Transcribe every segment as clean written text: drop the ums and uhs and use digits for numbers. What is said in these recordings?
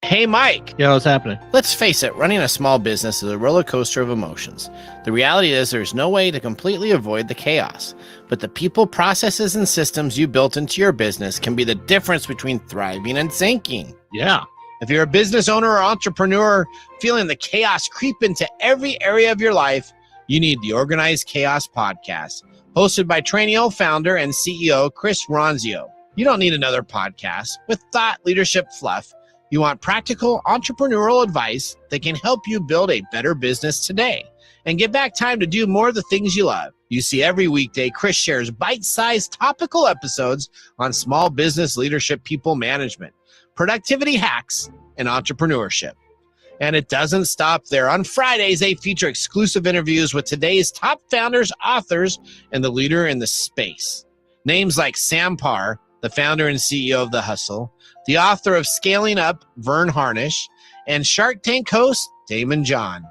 Hey, Mike. Yeah, what's happening? Let's face it, running a small business is a roller coaster of emotions. The reality is there's no way to completely avoid the chaos, but the people, processes, and systems you built into your business can be the difference between thriving and sinking. Yeah. If you're a business owner or entrepreneur feeling the chaos creep into every area of your life, you need the Organized Chaos Podcast, hosted by Trainio founder and CEO Chris Ronzio. You don't need another podcast with thought leadership fluff. You want practical entrepreneurial advice that can help you build a better business today and get back time to do more of the things you love. You see, every weekday, Chris shares bite-sized topical episodes on small business leadership, people management, productivity hacks, and entrepreneurship. And it doesn't stop there. On Fridays, they feature exclusive interviews with today's top founders, authors, and the leader in the space. Names like Sam Parr, the founder and CEO of The Hustle, the author of Scaling Up, Vern Harnish, and Shark Tank host, Damon John.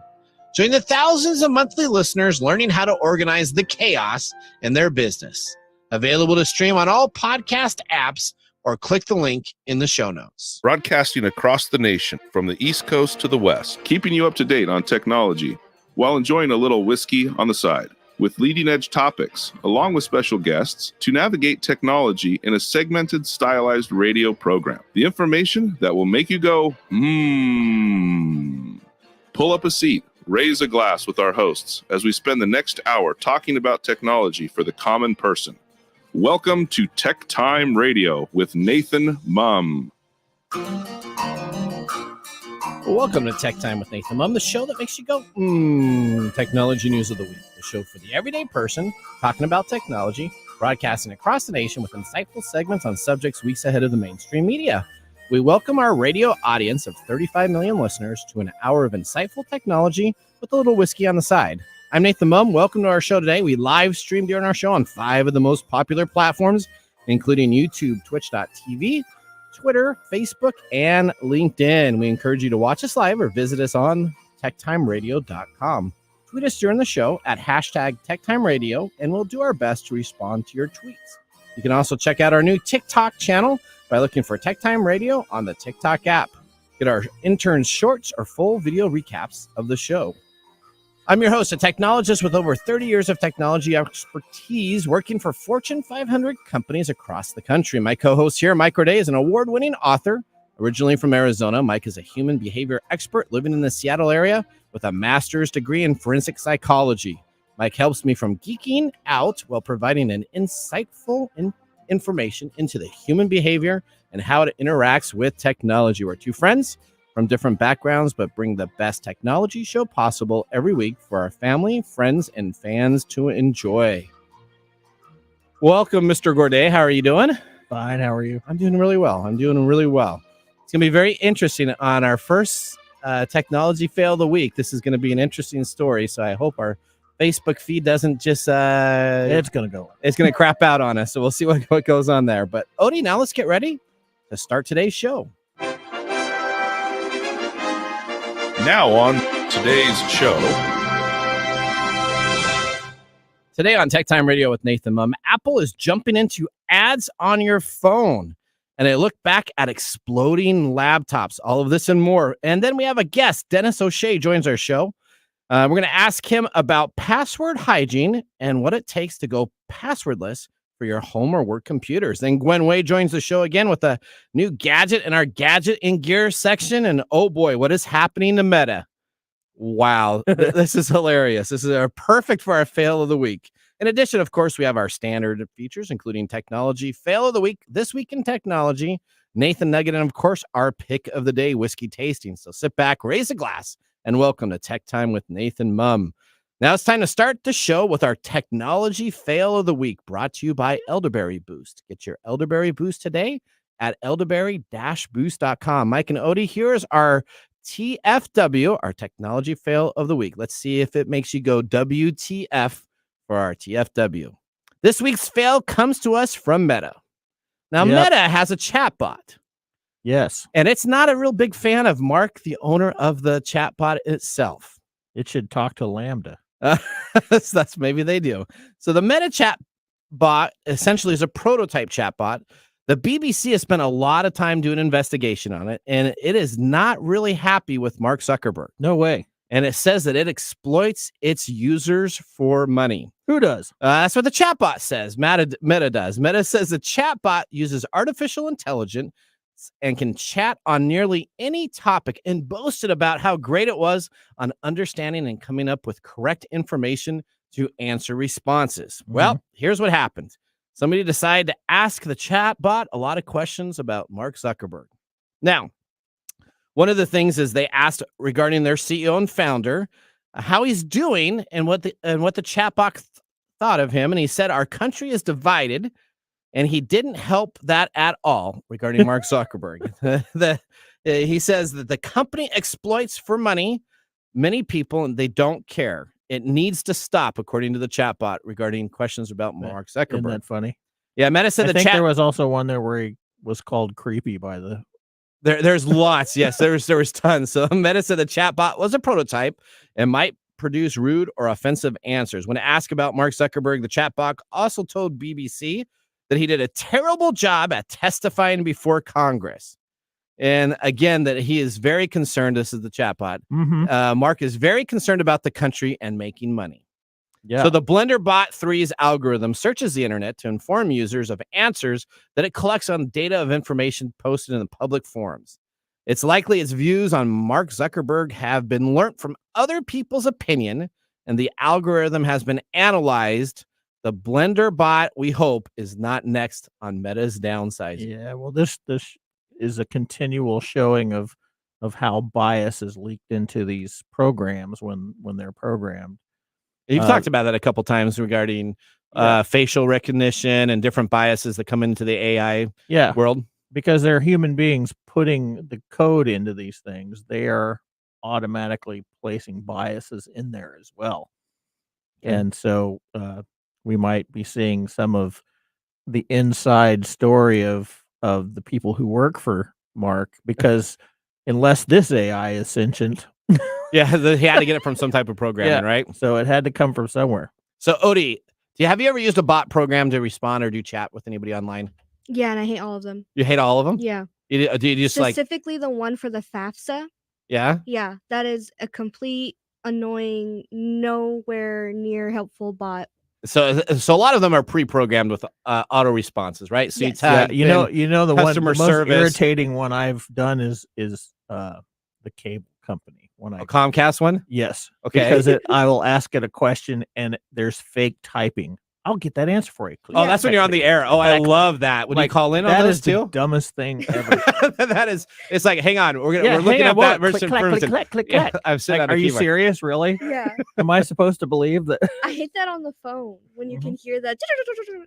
Join the thousands of monthly listeners learning how to organize the chaos in their business. Available to stream on all podcast apps or click the link in the show notes. Broadcasting across the nation from the East Coast to the West, keeping you up to date on technology while enjoying a little whiskey on the side, with leading-edge topics, along with special guests, to navigate technology in a segmented, stylized radio program. The information that will make you go, Pull up a seat, raise a glass with our hosts as we spend the next hour talking about technology for the common person. Welcome to TechTime Radio with Nathan Mumm. Welcome to Tech Time with Nathan Mumm, the show that makes you go, technology news of the week. The show for the everyday person talking about technology, broadcasting across the nation with insightful segments on subjects weeks ahead of the mainstream media. We welcome our radio audience of 35 million listeners to an hour of insightful technology with a little whiskey on the side. I'm Nathan Mumm. Welcome to our show today. We live stream during our show on 5 of the most popular platforms, including YouTube, Twitch.tv, Twitter, Facebook, and LinkedIn. We encourage you to watch us live or visit us on techtimeradio.com. Tweet us during the show at hashtag TechTimeRadio, and we'll do our best to respond to your tweets. You can also check out our new TikTok channel by looking for TechTime Radio on the TikTok app. Get our interns' shorts or full video recaps of the show. I'm your host, a technologist with over 30 years of technology expertise working for Fortune 500 companies across the country. My co-host here, Mike Roday, is an award-winning author. Originally from Arizona, Mike is a human behavior expert living in the Seattle area with a master's degree in forensic psychology. Mike helps me from geeking out while providing an insightful information into the human behavior and how it interacts with technology. We're two friends from different backgrounds, but bring the best technology show possible every week for our family, friends, and fans to enjoy. Welcome, Mr. Gourdet. How are you doing? Fine. How are you? I'm doing really well. It's going to be very interesting on our first technology fail of the week. This is going to be an interesting story, so I hope our Facebook feed doesn't just... it's going to go. It's going to crap out on us, so we'll see what goes on there. But, Odie, now let's get ready to start today's show. Now on today's show. Today on Tech Time Radio with Nathan Mumm, Apple is jumping into ads on your phone. And I look back at exploding laptops, all of this and more. And then we have a guest, Denis O'Shea, joins our show. We're going to ask him about password hygiene and what it takes to go passwordless for your home or work computers. Then Gwen Way joins the show again with a new gadget in our gadget in gear section. And oh boy, what is happening to Meta? Wow, this is hilarious. This is perfect for our fail of the week. In addition, of course, we have our standard features, including technology fail of the week, this week in technology, Nathan Nugget, and of course, our pick of the day, whiskey tasting. So sit back, raise a glass, and welcome to Tech Time with Nathan Mumm. Now it's time to start the show with our technology fail of the week, brought to you by Elderberry Boost. Get your Elderberry Boost today at elderberry-boost.com. Mike and Odie, here's our TFW, our technology fail of the week. Let's see if it makes you go WTF for our TFW. This week's fail comes to us from Meta. Now, Meta has a chatbot. Yes. And it's not a real big fan of Mark, the owner of the chatbot itself. It should talk to Lambda. That's maybe they do. So the Meta chat bot essentially is a prototype chatbot The BBC has spent a lot of time doing an investigation on it, and it is not really happy with Mark Zuckerberg. No way. And it says that it exploits its users for money. Who does? That's what the chatbot says. Meta does. Meta says the chatbot uses artificial intelligence and can chat on nearly any topic and boasted about how great it was on understanding and coming up with correct information to answer responses. Mm-hmm. Well, here's what happened. Somebody decided to ask the chatbot a lot of questions about Mark Zuckerberg. Now, one of the things is they asked regarding their CEO and founder how he's doing and what the chatbot thought of him, and he said our country is divided, and he didn't help that at all regarding Mark Zuckerberg. He says that the company exploits for money many people, and they don't care. It needs to stop, according to the chatbot regarding questions about Mark Zuckerberg. Isn't that funny? Yeah, Meta said I think there was also one there where he was called creepy by the. There's lots. Yes, there was tons. So Meta said the chatbot was a prototype and might produce rude or offensive answers. When asked about Mark Zuckerberg, the chatbot also told BBC that he did a terrible job at testifying before Congress. And again, that he is very concerned. This is the chatbot. Mm-hmm. Mark is very concerned about the country and making money. Yeah. So the Blender Bot 3's algorithm searches the internet to inform users of answers that it collects on data of information posted in the public forums. It's likely its views on Mark Zuckerberg have been learnt from other people's opinion, and the algorithm has been analyzed. The Blender Bot, we hope, is not next on Meta's downsizing. Yeah, well, this is a continual showing of how bias is leaked into these programs when they're programmed. You've talked about that a couple times regarding facial recognition and different biases that come into the AI world. Because they're human beings putting the code into these things, they are automatically placing biases in there as well. Okay. And so we might be seeing some of the inside story of the people who work for Mark, because unless this AI is sentient. Yeah, he had to get it from some type of programming, right? So it had to come from somewhere. So, Odie, have you ever used a bot program to respond or do chat with anybody online? Yeah, and I hate all of them. You hate all of them? Yeah. Do you just specifically the one for the FAFSA? Yeah? Yeah, that is a complete, annoying, nowhere near helpful bot. So a lot of them are pre-programmed with auto responses, right? So yes. you know the customer one, the service. most irritating one I've done is the cable company. A Comcast one? Yes. Okay. Because I will ask it a question and there's fake typing. I'll get that answer for you. Oh, that's when you're on the air. Oh, I love that. When you call in on those too? The dumbest thing ever. It's like, hang on, we're looking at that version. Click. I've said that. Are you serious? Really? Yeah. Am I supposed to believe that? I hate that on the phone when you can hear that.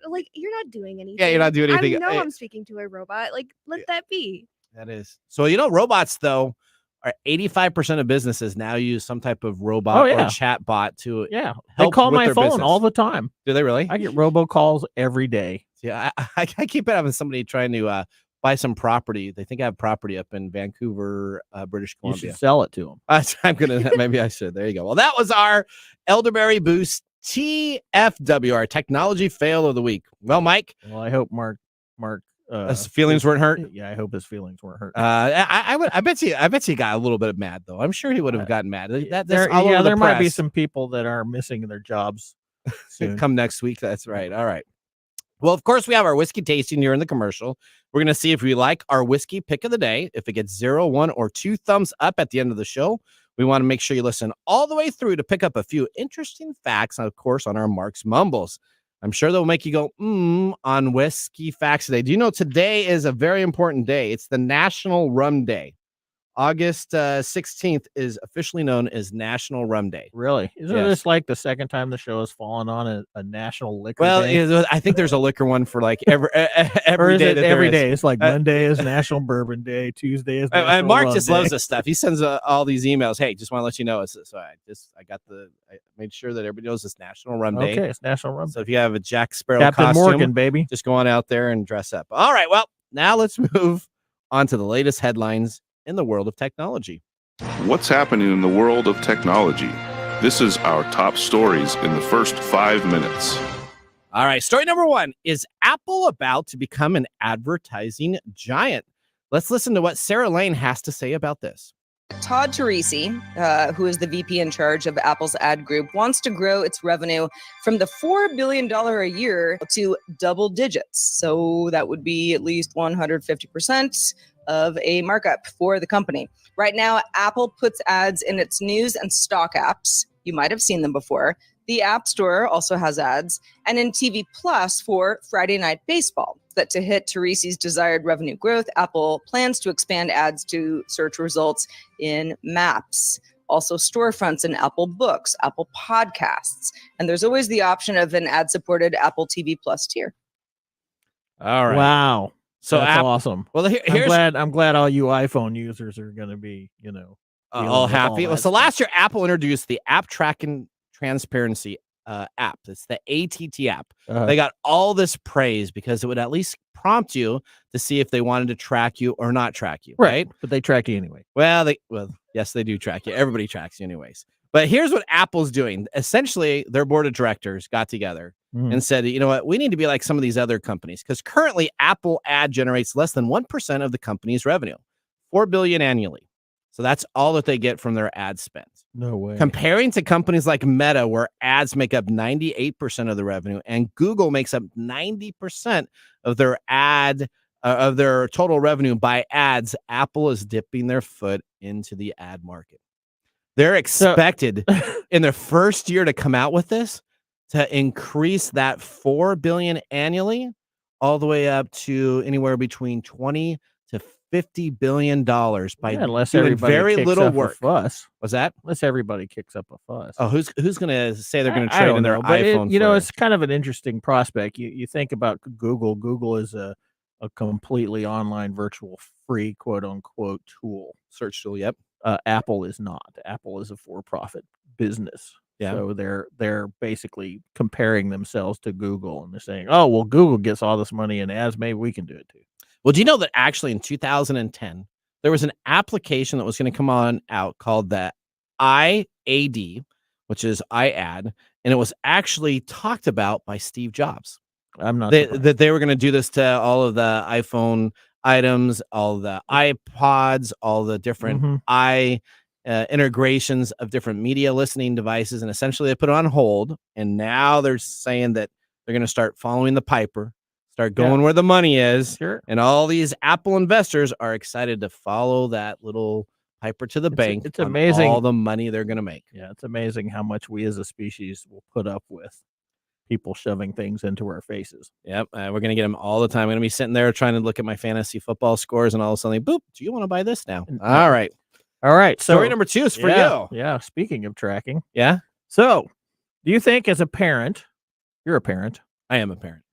Like, you're not doing anything. Yeah, you're not doing anything. I know I'm speaking to a robot. Like, let that be. That is. So, robots, though, are 85% of businesses now use some type of robot or chat bot to help they call my phone business. all the time. Do they really? I get robocalls every day. Yeah, I keep having somebody trying to buy some property. They think I have property up in Vancouver, British Columbia. You should sell it to them. I'm gonna. Maybe I should. There you go. Well, that was our Elderberry Boost TFW, our technology fail of the week. Well, Mike. Well, I hope Mark. His feelings weren't hurt. Yeah, I hope his feelings weren't hurt. I bet you got a little bit mad though. I'm sure he would have gotten mad. There might be some people that are missing their jobs soon. Come next week. That's right. All right. Well, of course, we have our whiskey tasting here in the commercial. We're going to see if we like our whiskey pick of the day. If it gets 0, 1, or 2 thumbs up at the end of the show, we want to make sure you listen all the way through to pick up a few interesting facts, of course, on our Mark's Mumbles. I'm sure they'll make you go, on Whiskey Facts Today. Do you know today is a very important day? It's the National Rum Day. August 16th is officially known as National Rum Day. Really? Isn't this like the second time the show has fallen on a national liquor day? Well, I think there's a liquor one for like every day. Every day. It's like Monday is National Bourbon Day. Tuesday is National Mark Rum just Day. loves this stuff. He sends all these emails. Hey, just want to let you know. So I made sure that everybody knows it's National Rum Day. Okay, it's National Rum Day. So if you have a Jack Sparrow Captain costume, Morgan, baby, just go on out there and dress up. All right. Well, now let's move on to the latest headlines in the world of technology. What's happening in the world of technology? This is our top stories in the first 5 minutes. All right, story number 1. Is Apple about to become an advertising giant? Let's listen to what Sarah Lane has to say about this. Todd Teresi, who is the VP in charge of Apple's ad group, wants to grow its revenue from the $4 billion a year to double digits. So that would be at least 150% of a markup for the company. Right now, Apple puts ads in its news and stock apps. You might have seen them before. The App Store also has ads, and in TV Plus for Friday Night Baseball. That to hit Teresi's desired revenue growth, Apple plans to expand ads to search results in Maps, also storefronts in Apple Books, Apple Podcasts, and there's always the option of an ad-supported Apple TV Plus tier. All right. Wow. So that's awesome. Well, here's I'm glad all you iPhone users are going to be, all happy. All so last year, Apple introduced the App Tracking Transparency app. It's the ATT app. They got all this praise because it would at least prompt you to see if they wanted to track you or not track you, right? But they track you anyway. Well, yes, they do track you. Everybody tracks you anyways. But here's what Apple's doing. Essentially, their board of directors got together and said, you know what, we need to be like some of these other companies, because currently Apple ad generates less than 1% of the company's revenue, $4 billion annually. So that's all that they get from their ad spend. No way. Comparing to companies like Meta, where ads make up 98% of the revenue, and Google makes up 90% of their of their total revenue by ads, Apple is dipping their foot into the ad market. They're expected in their first year to come out with this to increase that $4 billion annually all the way up to anywhere between $20 to $50 billion by unless doing everybody very kicks little up work. A fuss. Was that? Unless everybody kicks up a fuss. Oh, who's going to say they're going to I trade don't in their know, but iPhone? it's kind of an interesting prospect. You think about Google. Google is a completely online virtual free quote unquote tool. Search tool. Yep. Apple is not. Apple is a for-profit business. Yeah. So they're basically comparing themselves to Google, and they're saying, oh, well, Google gets all this money in ads. Maybe we can do it too. Well, do you know that actually in 2010, there was an application that was going to come out called the IAD, which is iAd, and it was actually talked about by Steve Jobs. I'm not that they were going to do this to all of the iPhone items, all the iPods, all the different integrations of different media listening devices, and essentially they put it on hold. And now they're saying that they're going to start following the piper, start going where the money is. Sure. And all these Apple investors are excited to follow that little piper to the bank. It's amazing all the money they're going to make. Yeah, it's amazing how much we as a species will put up with people shoving things into our faces. Yep. We're going to get them all the time. I'm going to be sitting there trying to look at my fantasy football scores, and all of a sudden, boop, do you want to buy this now? All right. All right. So story number 2 is for you. Yeah. Speaking of tracking. Yeah. So do you think as a parent, you're a parent. I am a parent.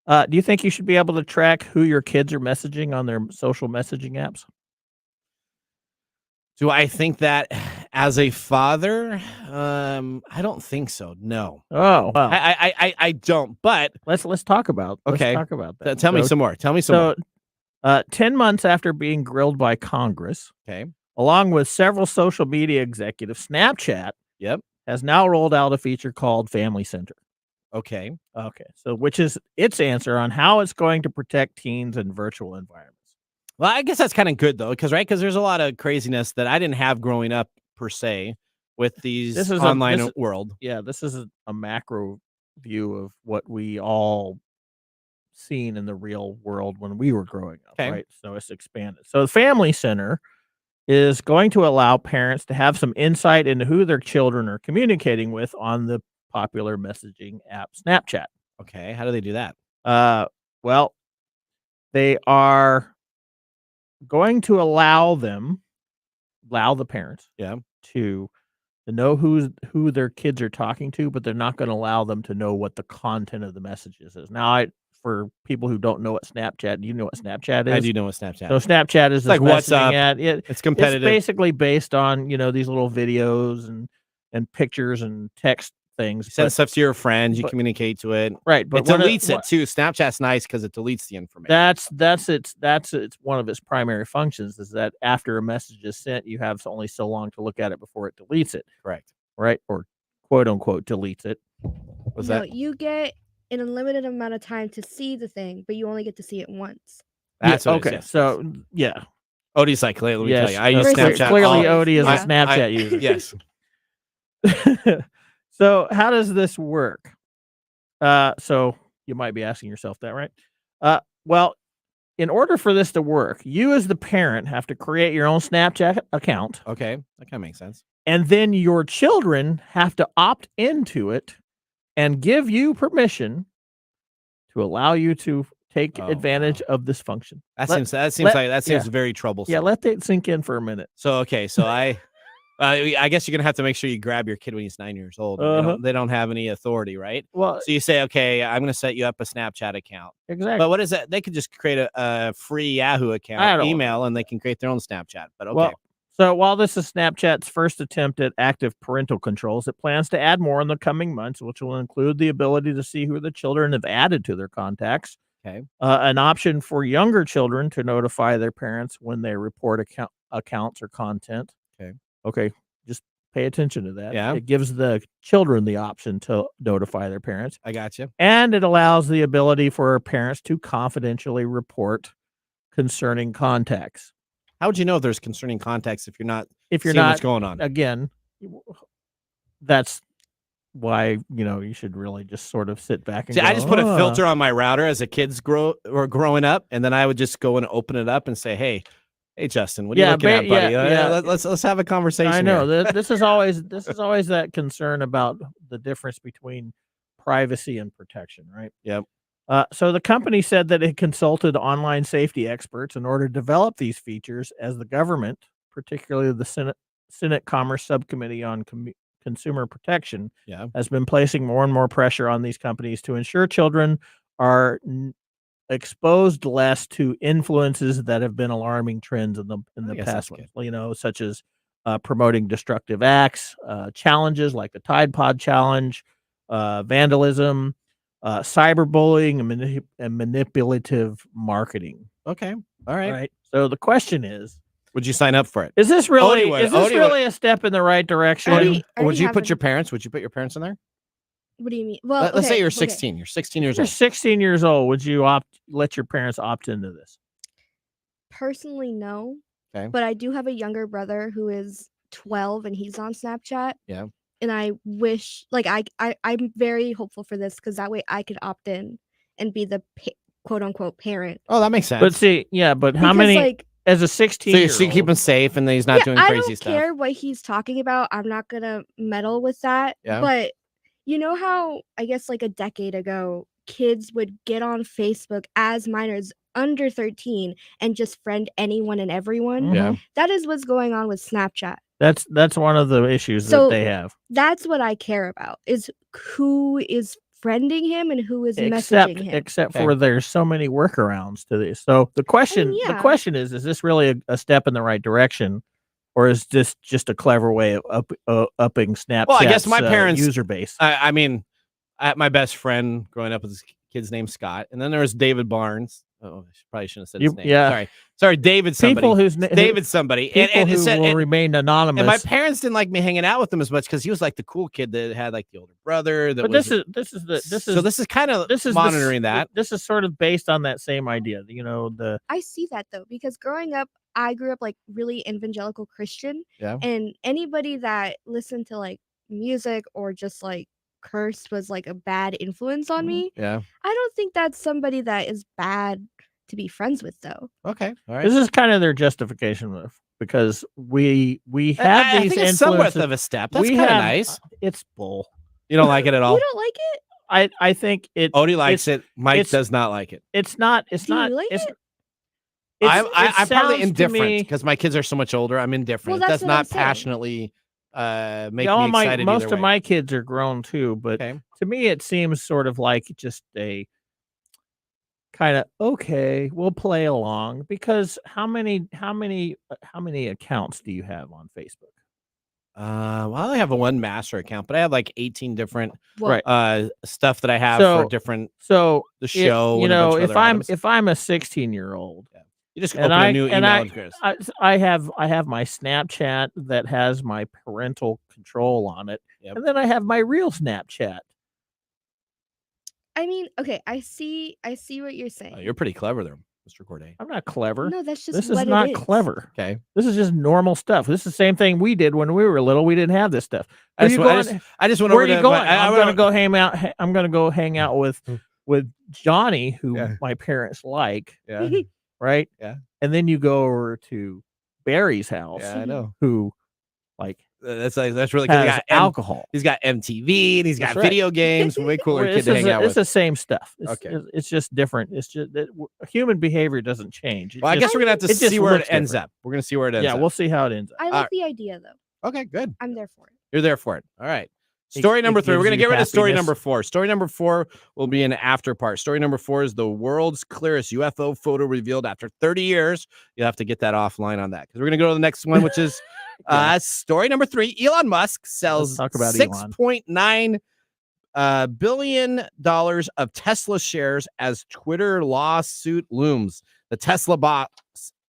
Do you think you should be able to track who your kids are messaging on their social messaging apps? Do I think that as a father? I don't think so. No. Oh, well. I don't. But let's talk about. Okay. Let's talk about that. Tell me some more. Tell me some more. 10 months after being grilled by Congress, okay, along with several social media executives, Snapchat, has now rolled out a feature called Family Center. Okay. So which is its answer on how it's going to protect teens in virtual environments. Well, I guess that's kind of good, though, because there's a lot of craziness that I didn't have growing up, per se, with these online world. Yeah, this is a macro view of what we all seen in the real world when we were growing up, right? So it's expanded. So the Family Center is going to allow parents to have some insight into who their children are communicating with on the popular messaging app Snapchat. Okay, how do they do that? Well, they are going to allow the parents to know who their kids are talking to, but they're not going to allow them to know what the content of the messages is. Now, for people who don't know what Snapchat, do you know what Snapchat is? I do know what Snapchat is. So Snapchat is like WhatsApp. It's competitive. It's basically based on, these little videos and pictures and text things. You send stuff to your friends, you communicate to it. Right. But it deletes it too. Snapchat's nice because it deletes the information. That's one of its primary functions, is that after a message is sent, you have only so long to look at it before it deletes it. Correct. Right. Or quote unquote deletes it. You get an unlimited amount of time to see the thing, but you only get to see it once. That's what it is, okay. yes. So yeah, Odie's like, let me tell you, I use Versus Snapchat. Clearly, all- Odie is yeah. a Snapchat user. Yes. So how does this work? So you might be asking yourself that, right? Well, in order for this to work, you as the parent have to create your own Snapchat account, Okay, that kind of makes sense. and then your children have to opt into it and give you permission to allow you to take Oh, advantage wow. of this function. That Let- seems let- that seems yeah. very troublesome. Yeah, let that sink in for a minute. So okay, so I guess you're gonna have to make sure you grab your kid when he's 9 years old. Uh-huh. They don't have any authority, right? Well, So you say, okay, I'm gonna set you up a Snapchat account. exactly. But what is that? They could just create a free Yahoo I account, don't- email, and they can create their own Snapchat. But okay, Well, so while this is Snapchat's first attempt at active parental controls, it plans to add more in the coming months, which will include the ability to see who the children have added to their contacts, okay, an option for younger children to notify their parents when they report accounts or content. Okay, just pay attention to that. Yeah. It gives the children the option to notify their parents, I got you. and it allows the ability for parents to confidentially report concerning contacts. How would you know if there's concerning contacts if you're not If you're seeing not, what's going on? again, that's why you should really just sort of sit back and See, go, I just put a "Ah." filter on my router as the kids growing up, and then I would just go and open it up and say, "Hey, Justin, what are you Yeah, looking at, buddy? yeah. Let's have a conversation." I know here." this is always that concern about the difference between privacy and protection, right? Yep. So the company said that it consulted online safety experts in order to develop these features, as the government, particularly the Senate Commerce Subcommittee on Consumer Protection, Yeah. has been placing more and more pressure on these companies to ensure children are exposed less to influences that have been alarming trends in the guess past that's ones, such as promoting destructive acts, challenges like the Tide Pod Challenge, vandalism, cyberbullying, and manipulative marketing. Okay. All right. Right. So the question is, Would you sign up for it? is this really Odie would- a step in the right direction? Odie- Would you have put an- your parents? Would you put your parents in there? What do you mean? Well, Let's say okay, you're okay. 16. You're 16 years You're old. 16 years old. Would you let your parents opt into this? Personally, no. Okay. But I do have a younger brother who is 12 and he's on Snapchat. Yeah. And I wish, like, I'm very hopeful for this because that way I could opt in and be the quote unquote parent. Oh, that makes sense. But see, but how Because, many like, as a so 16-year-old? you keep him safe, and then he's not doing I crazy don't stuff. care what he's talking about. I'm not gonna meddle with that. Yeah. But you know how I guess like a decade ago, kids would get on Facebook as minors under 13 and just friend anyone and everyone. Yeah. That is what's going on with Snapchat. That's one of the issues So- that they have. That's what I care about is who is friending him and who is messaging him. Except Okay. for there's so many workarounds to this. So the question is this really a step in the right direction, or is this just a clever way of upping Snapchat's Well, I guess my parents- user base? I mean, my best friend growing up with this kid's name Scott, and then there was David Barnes. Oh, I probably shouldn't have said his name. yeah. Sorry, David somebody. People David somebody, people and it who said, will and, remain anonymous. and my parents didn't like me hanging out with him as much because he was like the cool kid that had like the older brother. That but was, this is kind of monitoring that. This is sort of based on that same idea. I see that though, because growing up, I grew up like really evangelical Christian. Yeah. And anybody that listened to like music or just like cursed was like a bad influence on me. Yeah. I don't think that's somebody that is bad to be friends with though. Okay. All right. This is kind of their justification with, because we have I these think it's somewhat influences. of a step. That's We kind of have- nice. It's bull. You don't like it at all. You don't like it? I think it. Odie likes it. Mike it's- does not like it. It's not. It's Do you not. like it's, it? I'm it probably sounds to indifferent me- because my kids are so much older. I'm indifferent. Well, it that's does what I'm not saying. passionately make all me excited. most either of way. my kids are grown too, but Okay. to me it seems sort of like just a kind of okay, we'll play along, because how many accounts do you have on Facebook? Well, I only have a one master account, but I have like 18 different Well, Right. stuff that I have So- for different So the show. you and a bunch know, of if other I'm items. if I'm a 16-year-old, You just and open I- a new and email I- address. I have my Snapchat that has my parental control on it, Yep. and then I have my real Snapchat. I mean, okay, I see what you're saying. Oh, you're pretty clever there, Mr. Corday. I'm not clever. No, that's just This what is not it is. clever. Okay. This is just normal stuff. This is the same thing we did when we were little. We didn't have this stuff. I just went Where over are you to going? my- I I'm went going to go hang out. I'm going to go hang out with Johnny, who Yeah. my parents like, Yeah. right? Yeah. And then you go over to Barry's house, Yeah, I know. who like That's really cool. has alcohol. He's got MTV and he's got That's right. video games. Way cooler Well, kid to hang out it's with. the same stuff. Okay. It's just different. It's just that human behavior doesn't change. Well, I guess we're gonna have to it just see where it looks ends different. up. We're gonna see where it ends Yeah, up. we'll see how it ends up. I like the idea though. Okay, good. I'm there for it. You're there for it. All right. Story It number 3. We're gives going to you get rid of story happiness. number 4. Story number 4 will be an after part. Story number 4 is the world's clearest UFO photo revealed after 30 years. You'll have to get that offline on that because we're going to go to the next one, which is story number 3. Elon Musk sells Let's talk about Elon. $6.9 billion of Tesla shares as Twitter lawsuit looms. The Tesla boss,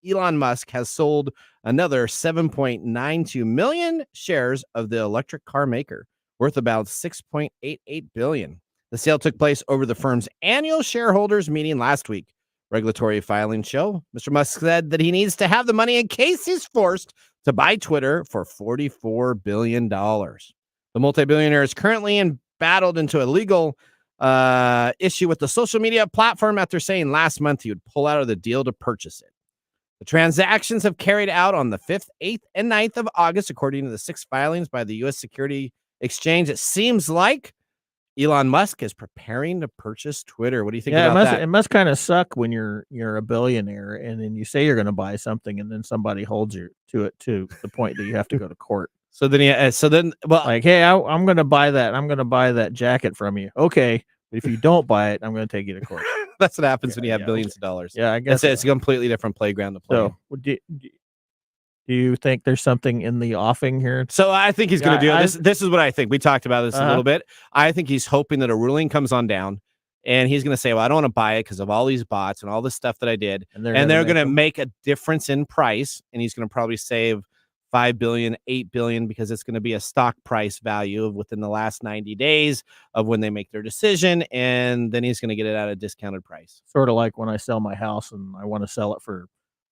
Elon Musk, has sold another 7.92 million shares of the electric car maker, worth about $6.88 billion. The sale took place over the firm's annual shareholders meeting last week. Regulatory filings show Mr. Musk said that he needs to have the money in case he's forced to buy Twitter for $44 billion. The multi-billionaire is currently embattled into a legal issue with the social media platform after saying last month he would pull out of the deal to purchase it. The transactions have carried out on the 5th, 8th, and 9th of August, according to the 6 filings by the U.S. Security Exchange. It seems like Elon Musk is preparing to purchase Twitter. What do you think about that? It must kind of suck when you're a billionaire and then you say you're going to buy something and then somebody holds you to it to the point that you have to go to court. Well, Like, hey, I'm going to buy that. I'm going to buy that jacket from you. Okay, but if you don't buy it, I'm going to take you to court. that's what happens when you have billions of dollars. Yeah, I guess It's a completely different playground to play. so. Do you think there's something in the offing here? So I think he's going to do this. This is what I think. We talked about this a Uh-huh. little bit. I think he's hoping that a ruling comes on down, and he's going to say, "Well, I don't want to buy it because of all these bots and all this stuff that I did." And they're going to make a difference in price, and he's going to probably save $5 billion, $8 billion because it's going to be a stock price value of within the last 90 days of when they make their decision, and then he's going to get it at a discounted price. sort of like when I sell my house and I want to sell it for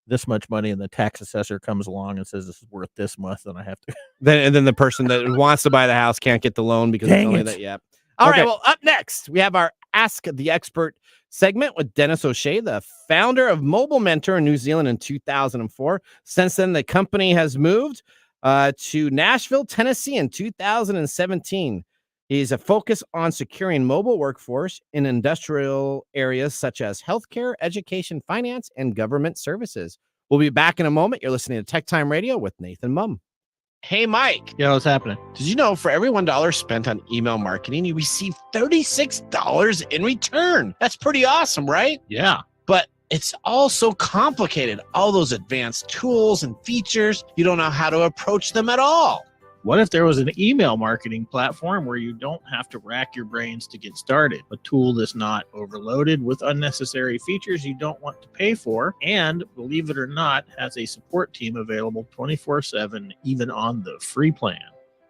this much money, and the tax assessor comes along and says this is worth this much, and I have to. Then the person that wants to buy the house can't get the loan because Dang it's only it. that. Yeah. All Okay. right. Well, up next we have our Ask the Expert segment with Denis O'Shea, the founder of Mobile Mentor in New Zealand in 2004. Since then, the company has moved to Nashville, Tennessee in 2017. He's a focus on securing mobile workforce in industrial areas such as healthcare, education, finance, and government services. We'll be back in a moment. You're listening to TechTime Radio with Nathan Mumm. Hey, Mike. Yeah, what's happening? Did you know for every $1 spent on email marketing, you receive $36 in return? That's pretty awesome, right? Yeah. But it's all so complicated. All those advanced tools and features, you don't know how to approach them at all. What if there was an email marketing platform where you don't have to rack your brains to get started? A tool that's not overloaded with unnecessary features you don't want to pay for, and believe it or not, has a support team available 24/7, even on the free plan.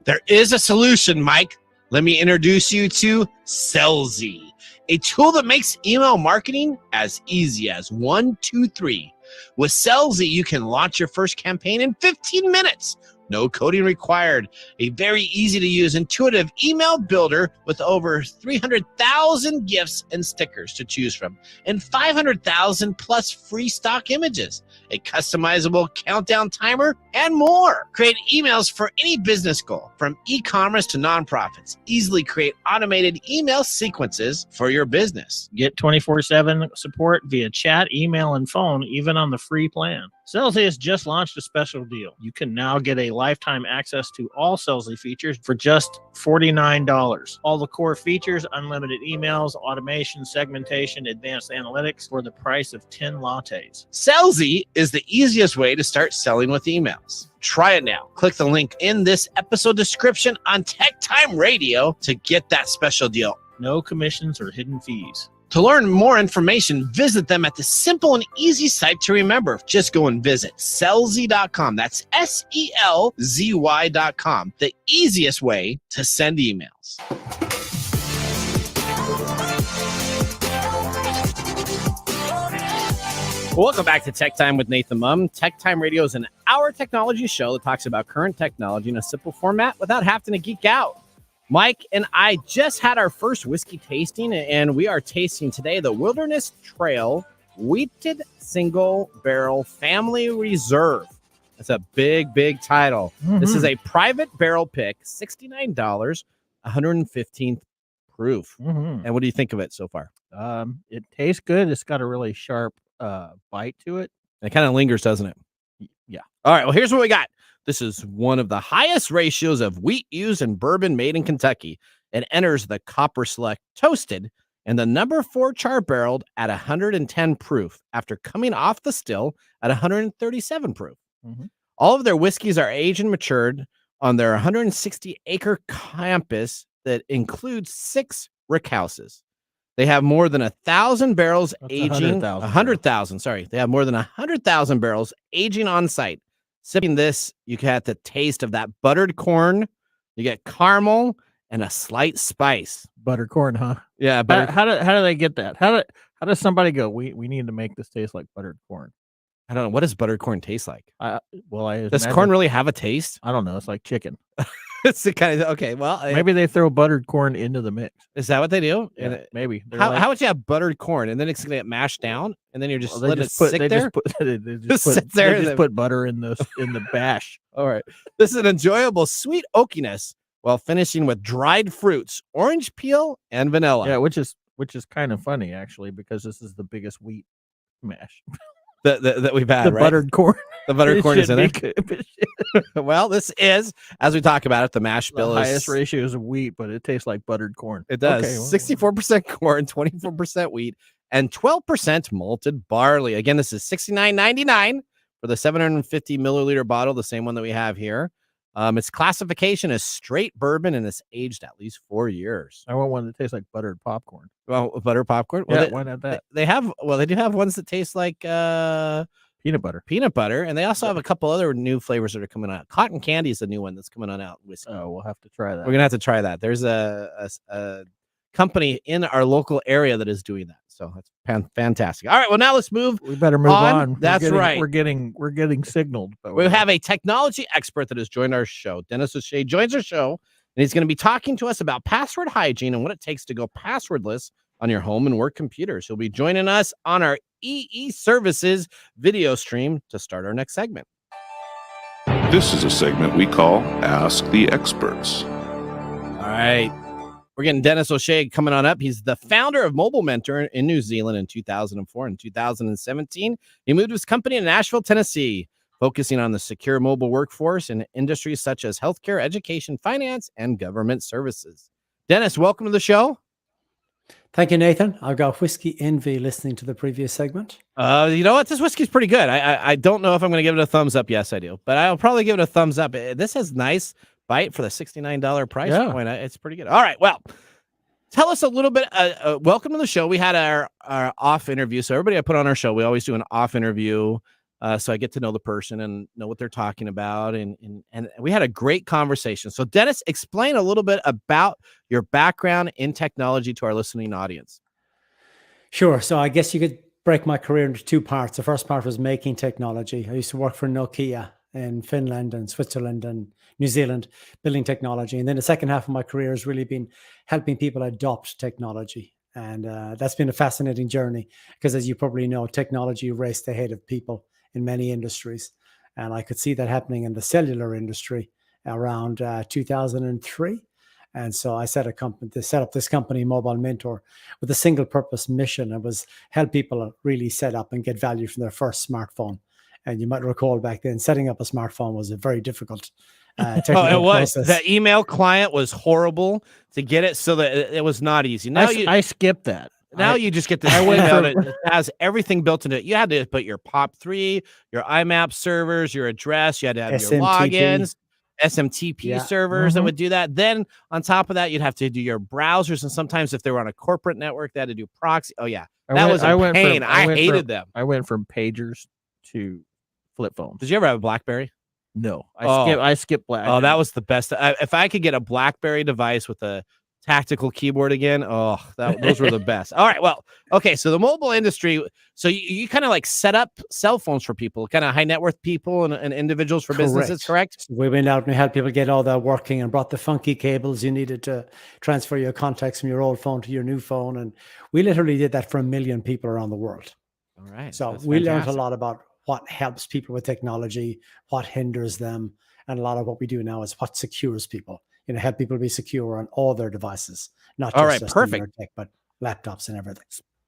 There is a solution, Mike. Let me introduce you to Sellzy, a tool that makes email marketing as easy as 1, 2, 3. With Sellzy, you can launch your first campaign in 15 minutes. No coding required. A very easy to use, intuitive email builder with over 300,000 gifts and stickers to choose from, and 500,000 plus free stock images, a customizable countdown timer, and more. Create emails for any business goal, from e-commerce to nonprofits. Easily create automated email sequences for your business. Get 24/7 support via chat, email, and phone, even on the free plan. Sellzy has just launched a special deal. You can now get a lifetime access to all Sellzy features for just $49. All the core features, unlimited emails, automation, segmentation, advanced analytics for the price of 10 lattes. Sellzy is the easiest way to start selling with emails. Try it now. Click the link in this episode description on TechTime Radio to get that special deal. No commissions or hidden fees. To learn more information, visit them at the simple and easy site to remember. Just go and visit Sellzy.com. That's SELZY.com. The easiest way to send emails. Welcome back to Tech Time with Nathan Mumm. Tech Time Radio is an hour technology show that talks about current technology in a simple format without having to geek out. Mike and I just had our first whiskey tasting, and we are tasting today the Wilderness Trail Wheated Single Barrel Family Reserve. That's a big, big title. Mm-hmm. This is a private barrel pick, $69, 115th proof. Mm-hmm. And what do you think of it so far? It tastes good. It's got a really sharp bite to it. It kind of lingers, doesn't it? Yeah. All right. Well, here's what we got. This is one of the highest ratios of wheat used in bourbon made in Kentucky. It enters the Copper Select Toasted and the number 4 char barreled at 110 proof after coming off the still at 137 proof. Mm-hmm. All of their whiskeys are aged and matured on their 160-acre campus that includes 6 rickhouses. They have more than 1,000 barrels aging. 100,000. Sorry, they have more than 100,000 barrels aging on site. Sipping this, you get the taste of that buttered corn. You get caramel and a slight spice. Buttered corn, huh? Yeah. How do they get that? How does somebody go? We need to make this taste like buttered corn. I don't know. What does buttered corn taste like? Does corn really have a taste? I don't know. It's like chicken. It's the kind of okay. Well, maybe they throw buttered corn into the mix. Is that what they do? Yeah, maybe. How would you have buttered corn and then it's gonna get mashed down and then you're just letting it sit there? They just put butter in the bash. All right. This is an enjoyable sweet oakiness while finishing with dried fruits, orange peel, and vanilla. Yeah, which is kind of funny actually because this is the biggest wheat mash that we've had. Right? Buttered corn. The buttered corn is in it. Well, this is, as we talk about it, the mash bill is highest ratios of wheat, but it tastes like buttered corn. It does. Okay, 64% corn, 24% wheat, and 12% malted barley. Again, this is $69.99 for the 750 milliliter bottle, the same one that we have here. Its classification is straight bourbon and it's aged at least 4 years. I want one that tastes like buttered popcorn. Well, buttered popcorn? Well, yeah, why not that? They do have ones that taste like peanut butter, and they also have a couple other new flavors that are coming out. Cotton candy is the new one that's coming on out. Whiskey. Oh, we'll have to try that. We're gonna have to try that. There's a company in our local area that is doing that, so that's fantastic. All right, well now let's move. We better move on. Right. We're getting signaled. But we have a technology expert that has joined our show. Denis O'Shea joins our show, and he's going to be talking to us about password hygiene and what it takes to go passwordless on your home and work computers. He'll be joining us on our EE Services video stream to start our next segment. This is a segment we call Ask the Experts. All right. We're getting Denis O'Shea coming on up. He's the founder of Mobile Mentor in New Zealand in 2004. In 2017, he moved his company to Nashville, Tennessee, focusing on the secure mobile workforce in industries such as healthcare, education, finance, and government services. Denis, welcome to the show. Thank you, Nathan. I've got whiskey envy listening to the previous segment. You know what? This whiskey's pretty good. I don't know if I'm going to give it a thumbs up. Yes, I do. But I'll probably give it a thumbs up. This has nice bite for the $69 price point. It's pretty good. All right. Well, tell us a little bit. Welcome to the show. We had our off interview. So everybody I put on our show, we always do an off interview. So I get to know the person and know what they're talking about. And we had a great conversation. So Denis, explain a little bit about your background in technology to our listening audience. Sure. So I guess you could break my career into 2 parts. The first part was making technology. I used to work for Nokia in Finland and Switzerland and New Zealand, building technology. And then the second half of my career has really been helping people adopt technology. And that's been a fascinating journey because, as you probably know, technology raced ahead of people in many industries. And I could see that happening in the cellular industry around 2003. And so I set up this company, Mobile Mentor, with a single purpose mission. It was help people really set up and get value from their first smartphone. And you might recall back then, setting up a smartphone was a very difficult technical it was. process. The email client was horrible to get it, so that it was not easy. Now I skipped that. Now you just get this email that has everything built into it. You had to put your POP3, your IMAP servers, your address. You had to have your logins, SMTP servers that would do that. Then on top of that, you'd have to do your browsers. And sometimes if they were on a corporate network, they had to do proxy. Oh, yeah. That was a pain. I hated them. I went from pagers to flip phones. Did you ever have a BlackBerry? No. I skipped BlackBerry. Oh, that was the best. If I could get a BlackBerry device with a tactical keyboard again. Oh, those were the best. All right. Well, okay. So the mobile industry, so you kind of like set up cell phones for people, kind of high net worth people and individuals for businesses, correct? So we went out and we helped people get all that working and brought the funky cables you needed to transfer your contacts from your old phone to your new phone. And we literally did that for 1 million people around the world. All right. So That's we learned a fantastic. lot about what helps people with technology, what hinders them. And a lot of what we do now is what secures people. Help people be secure on all their devices, not All just right, their perfect. tech, but laptops and everything.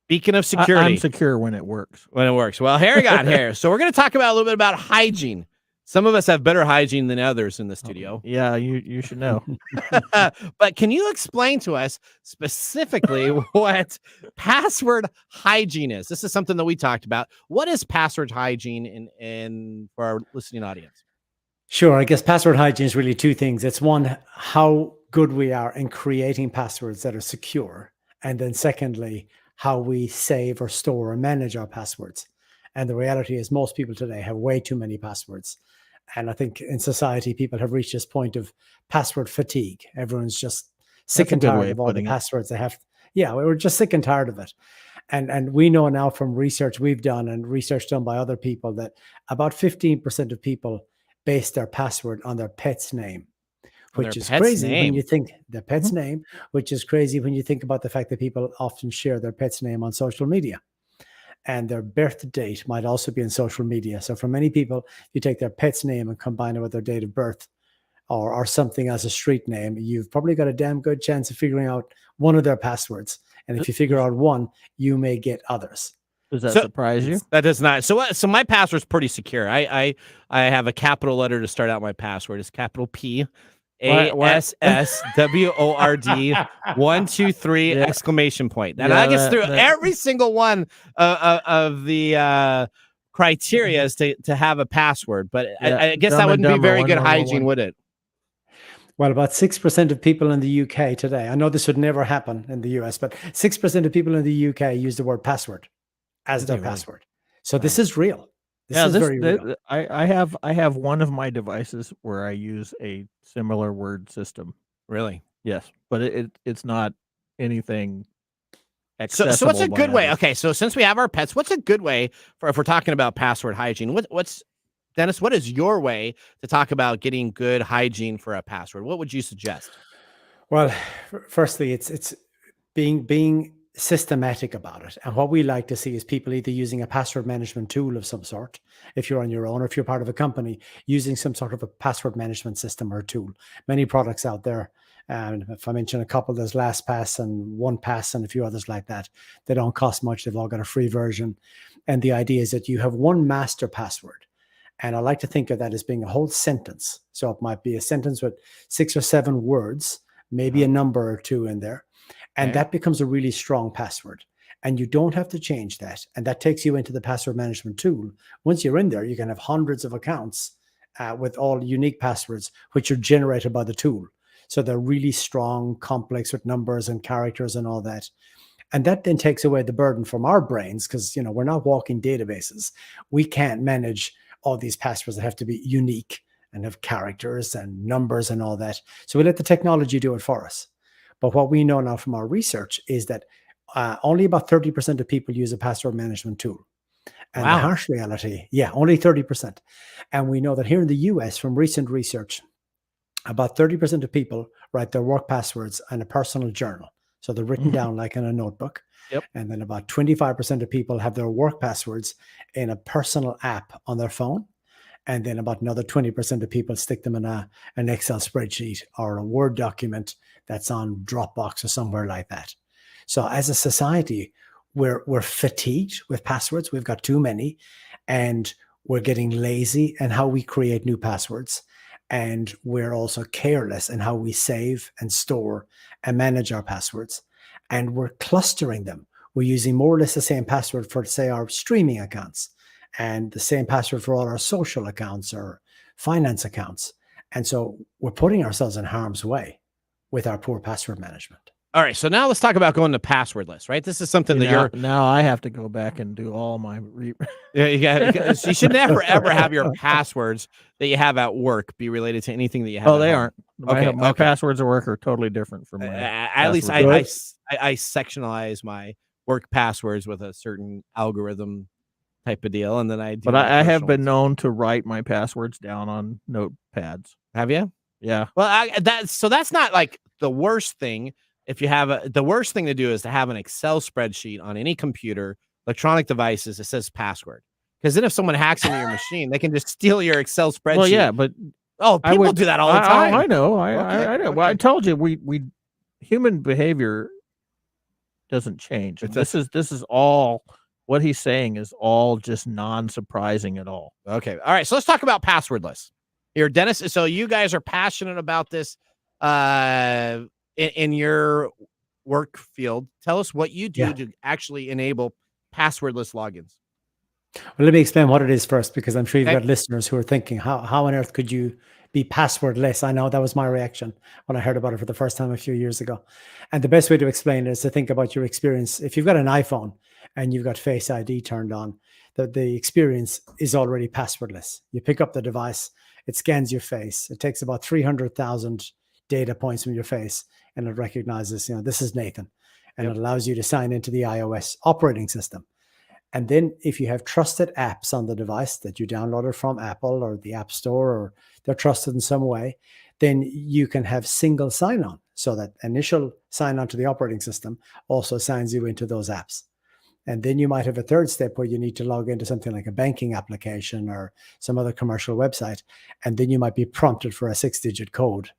Speaking of security, I'm secure when it works. Well, Harry got here. So we're going to talk about a little bit about hygiene. Some of us have better hygiene than others in the studio. Yeah, you should know. But can you explain to us specifically what password hygiene is? This is something that we talked about. What is password hygiene in for our listening audience? Sure. I guess password hygiene is really two things. It's one, how good we are in creating passwords that are secure. And then secondly, how we save or store or manage our passwords. And the reality is most people today have way too many passwords. And I think in society, people have reached this point of password fatigue. Everyone's just sick and tired of all the passwords they have. Yeah, we're just sick and tired of it. And we know now from research we've done and research done by other people that about 15% of people base their password on their pet's name, which is crazy when you think their pet's name, which is crazy when you think about the fact that people often share their pet's name on social media. And their birth date might also be in social media. So for many people, you take their pet's name and combine it with their date of birth or something as a street name, you've probably got a damn good chance of figuring out one of their passwords. And if you figure out one, you may get others. Does that surprise you? That does not. So my password's pretty secure. I have a capital letter to start out my password. It's capital P ASSWORD 123 exclamation point. And I get through every single one of the criteria to have a password. But I guess that wouldn't be very good hygiene, would it? Well, about 6% of people in the UK today, I know this would never happen in the US, but 6% of people in the UK use the word password as their password. So this is real. This is very real. I have one of my devices where I use a similar word system. Really? Yes, but it's not anything accessible. So what's a good way? Okay, so since we have our pets, what's a good way if we're talking about password hygiene? What's Dennis? What is your way to talk about getting good hygiene for a password? What would you suggest? Well, firstly, it's being systematic about it. And what we like to see is people either using a password management tool of some sort, if you're on your own, or if you're part of a company, using some sort of a password management system or tool. Many products out there. And if I mention a couple, there's LastPass and OnePass and a few others like that. They don't cost much. They've all got a free version. And the idea is that you have one master password. And I like to think of that as being a whole sentence. So it might be a sentence with 6 or 7 words, maybe a number or 2 in there. And that becomes a really strong password. And you don't have to change that. And that takes you into the password management tool. Once you're in there, you can have hundreds of accounts with all unique passwords, which are generated by the tool. So they're really strong, complex with numbers and characters and all that. And that then takes away the burden from our brains because, we're not walking databases. We can't manage all these passwords that have to be unique and have characters and numbers and all that. So we let the technology do it for us. But what we know now from our research is that only about 30% of people use a password management tool. And the harsh reality, only 30%. And we know that here in the US, from recent research, about 30% of people write their work passwords in a personal journal. So they're written down like in a notebook. Yep. And then about 25% of people have their work passwords in a personal app on their phone. And then about another 20% of people stick them in an Excel spreadsheet or a Word document that's on Dropbox or somewhere like that. So as a society, we're fatigued with passwords. We've got too many, and we're getting lazy in how we create new passwords. And we're also careless in how we save and store and manage our passwords. And we're clustering them. We're using more or less the same password for, say, our streaming accounts, and the same password for all our social accounts or finance accounts. And so we're putting ourselves in harm's way with our poor password management. All right, so now let's talk about going to passwordless, right? This is something that you're now I have to go back and do all my yeah, you should never ever have your passwords that you have at work be related to anything that you have. Oh, at they home. aren't. My Okay. passwords at work are totally different from my At least passwords. I sectionalize my work passwords with a certain algorithm type of deal, and then I do. But my I have personal been ones. known to write my passwords down on notepads. Have you? Yeah. Well, that's not like the worst thing. If you have the worst thing to do is to have an Excel spreadsheet on any computer, electronic devices that says password. Because then if someone hacks into your machine, they can just steal your Excel spreadsheet. Well, yeah, but people do that all the time. I know. I know. Okay. Well, I told you we human behavior doesn't change. This is all what he's saying is all just non-surprising at all. Okay. All right. So let's talk about passwordless here, Dennis. So you guys are passionate about this in your work field. Tell us what you do to actually enable passwordless logins. Well, let me explain what it is first, because I'm sure you've got listeners who are thinking, how on earth could you be passwordless? I know that was my reaction when I heard about it for the first time a few years ago. And the best way to explain it is to think about your experience. If you've got an iPhone and you've got Face ID turned on, the experience is already passwordless. You pick up the device, it scans your face. It takes about 300,000 data points from your face, and it recognizes, this is Nathan, and it allows you to sign into the iOS operating system. And then if you have trusted apps on the device that you downloaded from Apple or the App Store, or they're trusted in some way, then you can have single sign-on, so that initial sign-on to the operating system also signs you into those apps. And then you might have a third step where you need to log into something like a banking application or some other commercial website. And then you might be prompted for a 6-digit code,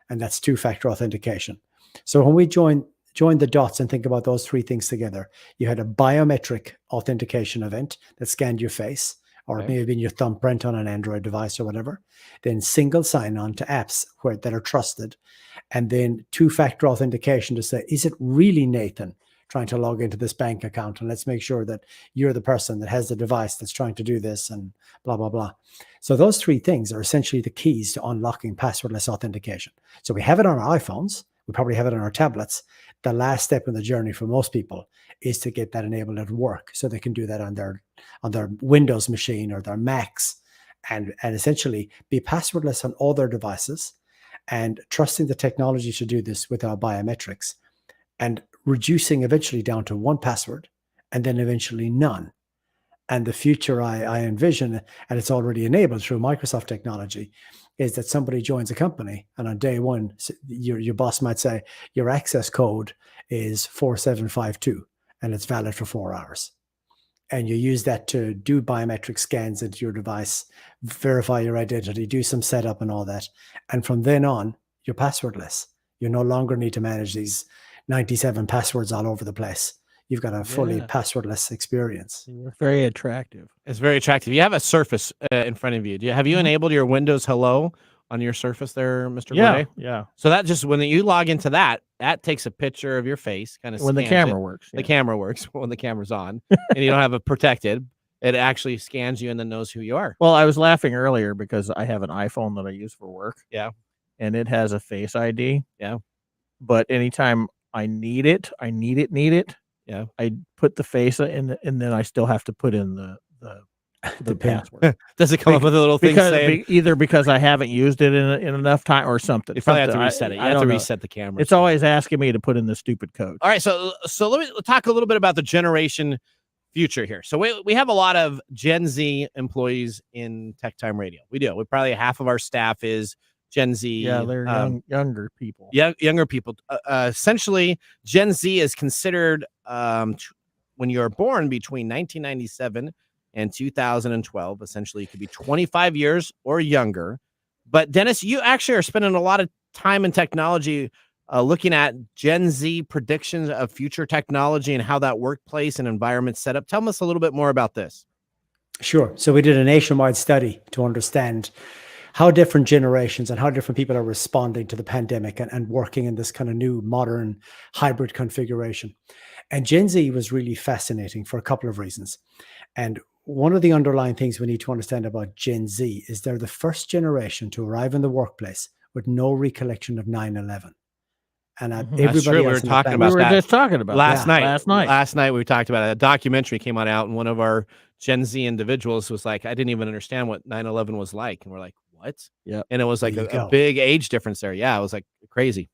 and that's two-factor authentication. So when we join the dots and think about those three things together, you had a biometric authentication event that scanned your face, or it may have been your thumbprint on an Android device or whatever. Then single sign-on to apps that are trusted, and then two-factor authentication to say, is it really Nathan trying to log into this bank account? And let's make sure that you're the person that has the device that's trying to do this, and blah, blah, blah. So those three things are essentially the keys to unlocking passwordless authentication. So we have it on our iPhones. We probably have it on our tablets. The last step in the journey for most people is to get that enabled at work, so they can do that on their Windows machine or their Macs, and essentially be passwordless on all their devices, and trusting the technology to do this with our biometrics, and reducing eventually down to one password, and then eventually none. And the future I envision, and it's already enabled through Microsoft technology, is that somebody joins a company, and on day one, your boss might say, your access code is 4752, and it's valid for 4 hours. And you use that to do biometric scans into your device, verify your identity, do some setup and all that. And from then on, you're passwordless. You no longer need to manage these 97 passwords all over the place. You've got a fully passwordless experience. Very attractive. It's very attractive. You have a Surface in front of you. Have you enabled your Windows Hello on your Surface there, Mr. Gwen? Yeah. So that just, when you log into that takes a picture of your face, kind of when the camera works. The camera works when the camera's on, and you don't have it protected. It actually scans you and then knows who you are. Well, I was laughing earlier because I have an iPhone that I use for work. Yeah. And it has a Face ID. Yeah. But anytime I need it. Yeah. I put the face in, and then I still have to put in the password. Does it come up with a little thing saying? Either because I haven't used it in enough time or something. You probably have to reset it. You have to reset the camera. It's always asking me to put in the stupid code. All right. So let me talk a little bit about the generation future here. So we have a lot of Gen Z employees in TechTime Radio. We do. We probably half of our staff is Gen Z. Yeah, they're younger people. Yeah, younger people. Essentially, Gen Z is considered when you're born between 1997 and 2012. Essentially, it could be 25 years or younger. But Dennis, you actually are spending a lot of time in technology looking at Gen Z predictions of future technology and how that workplace and environment set up. Tell us a little bit more about this. Sure. So we did a nationwide study to understand how different generations and how different people are responding to the pandemic and working in this kind of new modern hybrid configuration. And Gen Z was really fascinating for a couple of reasons. And one of the underlying things we need to understand about Gen Z is they're the first generation to arrive in the workplace with no recollection of 9/11. And Mhm. That's everybody true. We else were in the talking family- about We were that just talking about last that night. Last night. We talked about it. A documentary came out, and one of our Gen Z individuals was like, I didn't even understand what 9/11 was like. And we're like, what? Yep. And it was like There you a go. big age difference there. Yeah, it was like crazy.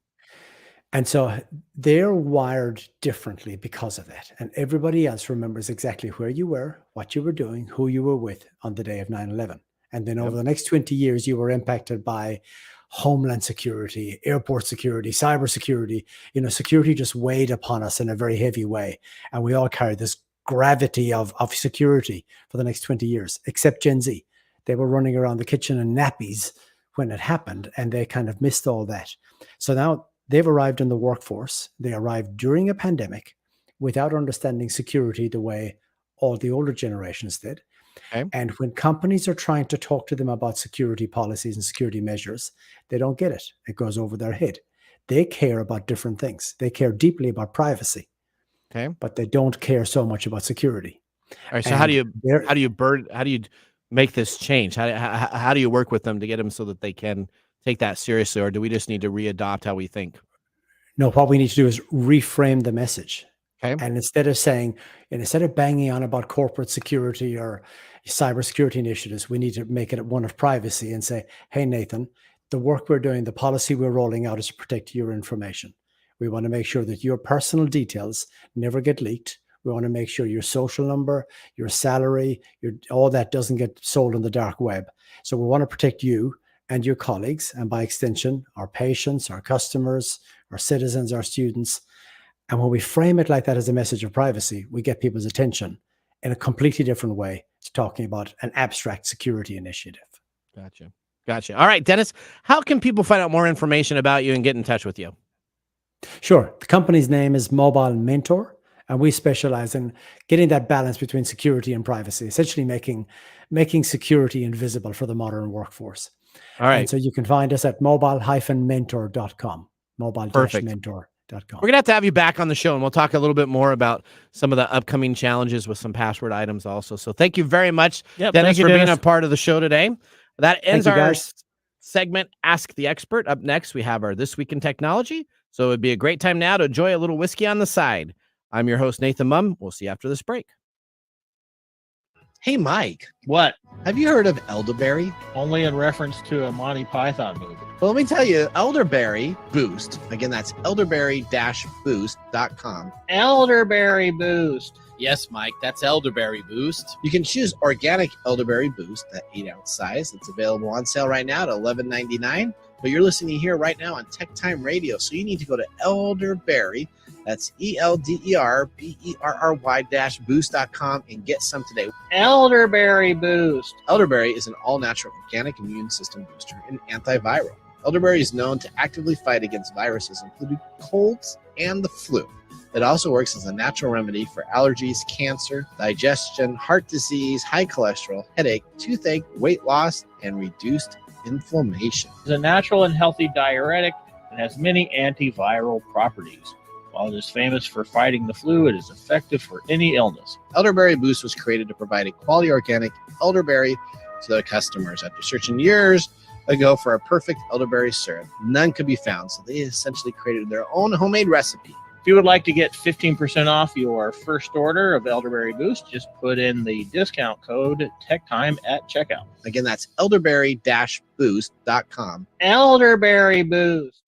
And so they're wired differently because of that. And everybody else remembers exactly where you were, what you were doing, who you were with on the day of 9/11. And then over the next 20 years, you were impacted by homeland security, airport security, cybersecurity. Security just weighed upon us in a very heavy way. And we all carried this gravity of security for the next 20 years, except Gen Z. They were running around the kitchen in nappies when it happened, and they kind of missed all that. So now they've arrived in the workforce. They arrived during a pandemic without understanding security the way all the older generations did. Okay. And when companies are trying to talk to them about security policies and security measures, they don't get it. It goes over their head. They care about different things. They care deeply about privacy, Okay. but they don't care so much about security. All right. So how do And you make this change? How do you work with them to get them so that they can take that seriously, or do we just need to readopt how we think? No, what we need to do is reframe the message. Okay. And instead of banging on about corporate security or cybersecurity initiatives, we need to make it one of privacy and say, hey, Nathan, the work we're doing, the policy we're rolling out is to protect your information. We want to make sure that your personal details never get leaked. We want to make sure your social number, your salary, all that doesn't get sold on the dark web. So we want to protect you and your colleagues, and by extension, our patients, our customers, our citizens, our students. And when we frame it like that as a message of privacy, we get people's attention in a completely different way to talking about an abstract security initiative. Gotcha. All right, Dennis, how can people find out more information about you and get in touch with you? Sure. The company's name is Mobile Mentor, and we specialize in getting that balance between security and privacy, essentially making security invisible for the modern workforce. All right. And so you can find us at mobile-mentor.com, mobile-mentor.com. We're going to have you back on the show, and we'll talk a little bit more about some of the upcoming challenges with some password items also. So thank you very much, Dennis, for being a part of the show today. That ends our segment, Ask the Expert. Up next, we have our This Week in Technology. So it'd be a great time now to enjoy a little whiskey on the side. I'm your host, Nathan Mumm. We'll see you after this break. Hey, Mike, What? have you heard of elderberry? Only in reference to a Monty Python movie. Well, let me tell you, Elderberry Boost. Again, that's elderberry-boost.com. Elderberry Boost. Yes, Mike, that's Elderberry Boost. You can choose organic Elderberry Boost, that 8-ounce size. It's available on sale right now at $11.99. But you're listening here right now on TechTime Radio, so you need to go to Elderberry. That's ELDERBERRY-boost.com and get some today. Elderberry Boost. Elderberry is an all-natural organic immune system booster and antiviral. Elderberry is known to actively fight against viruses, including colds and the flu. It also works as a natural remedy for allergies, cancer, digestion, heart disease, high cholesterol, headache, toothache, weight loss, and reduced inflammation. It's a natural and healthy diuretic and has many antiviral properties. While it is famous for fighting the flu, it is effective for any illness. Elderberry Boost was created to provide a quality organic elderberry to their customers. After searching years ago for a perfect elderberry syrup, none could be found, so they essentially created their own homemade recipe. If you would like to get 15% off your first order of Elderberry Boost, just put in the discount code TechTime at checkout. Again, that's elderberry-boost.com. Elderberry Boost.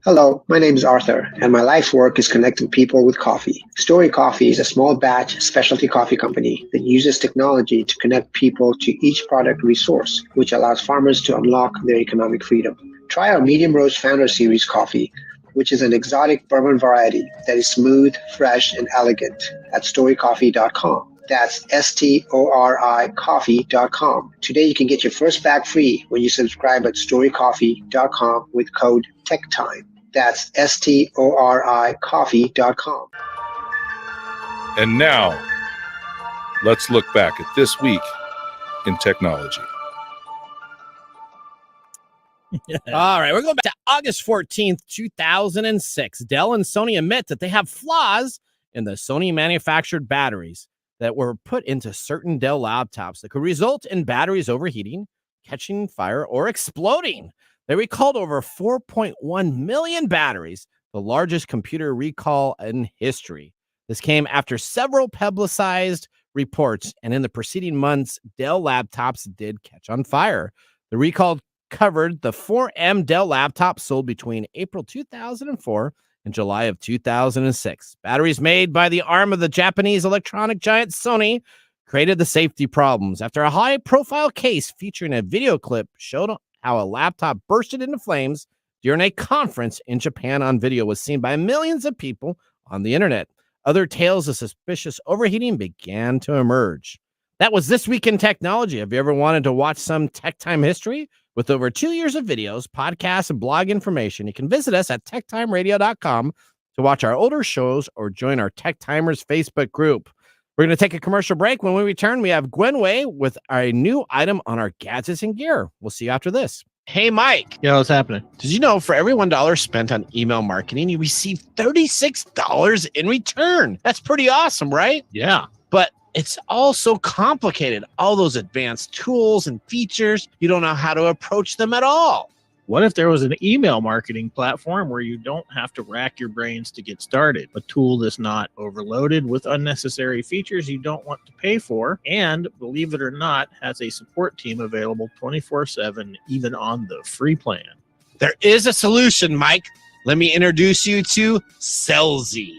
Hello, my name is Arthur, and my life's work is connecting people with coffee. Story Coffee is a small batch specialty coffee company that uses technology to connect people to each product resource, which allows farmers to unlock their economic freedom. Try our Medium Roast Founder Series coffee, which is an exotic bourbon variety that is smooth, fresh, and elegant at storycoffee.com. That's STORI coffee.com. Today you can get your first bag free when you subscribe at storycoffee.com with code TechTime. That's STORI coffee.com. And now, let's look back at this week in technology. All right, we're going back to August 14th, 2006. Dell and Sony admit that they have flaws in the Sony manufactured batteries that were put into certain Dell laptops that could result in batteries overheating, catching fire, or exploding. They recalled over 4.1 million batteries the largest computer recall in history. This came after several publicized reports, and in the preceding months, Dell laptops did catch on fire. The recall covered the 4M Dell laptop sold between April 2004 and July of 2006. Batteries made by the arm of the Japanese electronic giant Sony created the safety problems after a high-profile case featuring a video clip showed how a laptop bursted into flames during a conference in Japan on video was seen by millions of people on the internet. Other tales of suspicious overheating began to emerge. That was This Week in Technology. Have you ever wanted to watch some Tech Time history? With over 2 years of videos, podcasts, and blog information, you can visit us at techtimeradio.com to watch our older shows or join our Tech Timers Facebook group. We're going to take a commercial break. When we return, we have Gwen Way with a new item on our gadgets and gear. We'll see you after this. Hey, Mike. Yeah, what's happening? Did you know for every $1 spent on email marketing, you receive $36 in return? That's pretty awesome, right? Yeah. But it's all so complicated. All those advanced tools and features, you don't know how to approach them at all. What if there was an email marketing platform where you don't have to rack your brains to get started? A tool that's not overloaded with unnecessary features you don't want to pay for, and believe it or not, has a support team available 24/7, even on the free plan. There is a solution, Mike. Let me introduce you to Sellzy,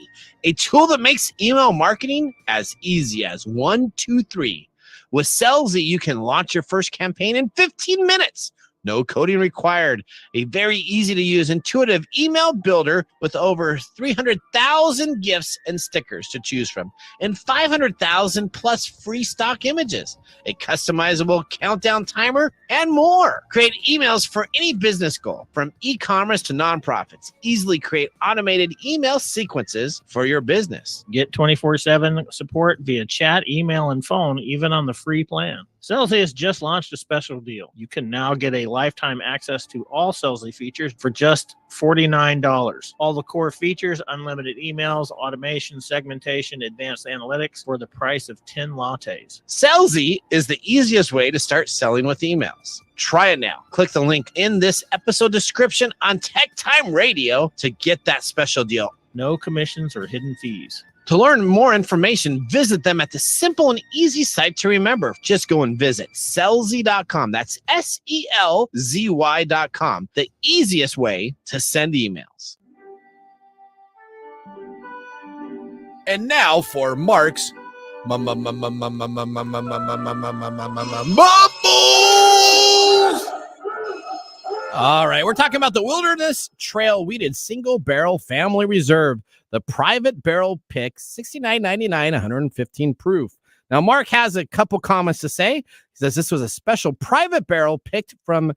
a tool that makes email marketing as easy as 1, 2, 3. With Sellzy, you can launch your first campaign in 15 minutes. No coding required. A very easy to use, intuitive email builder with over 300,000 gifts and stickers to choose from, and 500,000 plus free stock images, a customizable countdown timer, and more. Create emails for any business goal, from e-commerce to nonprofits. Easily create automated email sequences for your business. Get 24/7 support via chat, email, and phone, even on the free plan. Sellzy has just launched a special deal. You can now get a lifetime access to all Sellzy features for just $49. All the core features, unlimited emails, automation, segmentation, advanced analytics for the price of 10 lattes. Sellzy is the easiest way to start selling with emails. Try it now. Click the link in this episode description on Tech Time Radio to get that special deal. No commissions or hidden fees. To learn more information, visit them at the simple and easy site to remember. Just go and visit Sellzy.com. That's SELZY.com. The easiest way to send emails. And now for Mark's All right, we're talking about the Wilderness Trail Weeded Single Barrel Family Reserve, the private barrel pick, $69.99, 115 proof. Now, Mark has a couple comments to say. He says this was a special private barrel picked from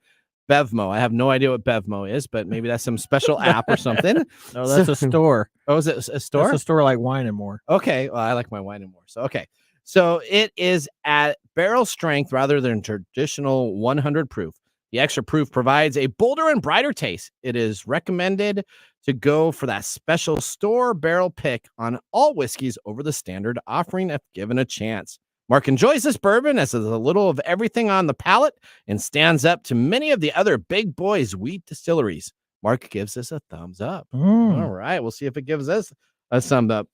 Bevmo. I have no idea what Bevmo is, but maybe that's some special app or something. No, that's a store. Oh, is it a store? It's a store like Wine and More. Okay, well, I like my wine and more. So, okay. So it is at barrel strength rather than traditional 100 proof. The extra proof provides a bolder and brighter taste. It is recommended to go for that special store barrel pick on all whiskeys over the standard offering if given a chance. Mark enjoys this bourbon as there's a little of everything on the palate and stands up to many of the other big boys wheat distilleries. Mark gives us a thumbs up. All right, we'll see if it gives us a thumbs up.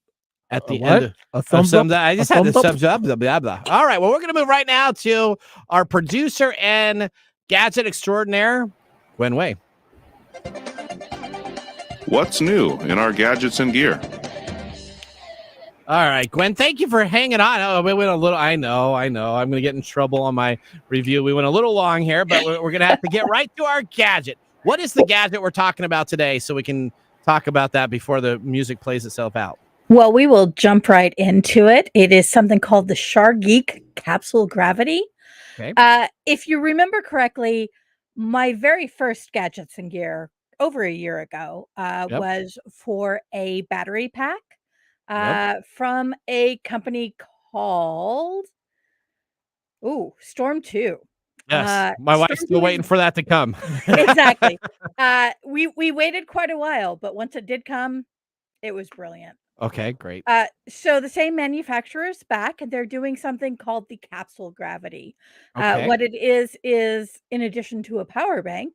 At the end, a thumbs up. I just had the thumbs up. Blah, blah, blah. All right. Well, we're going to move right now to our producer and gadget extraordinaire, Gwen Way. What's new in our gadgets and gear? All right, Gwen, thank you for hanging on. Oh, we went a little, I know. I'm going to get in trouble on my review. We went a little long here, but we're going to have to get right to our gadget. What is the gadget we're talking about today so we can talk about that before the music plays itself out? Well, we will jump right into it. It is something called the Shargeek Capsule Gravity. Okay. If you remember correctly, my very first gadgets and gear over a year ago was for a battery pack from a company called Storm 2. Yes, my wife's still waiting for that to come. Exactly. We waited quite a while, but once it did come, it was brilliant. Okay, great. So the same manufacturer is back, and they're doing something called the Capsule Gravity. Okay. What it is in addition to a power bank,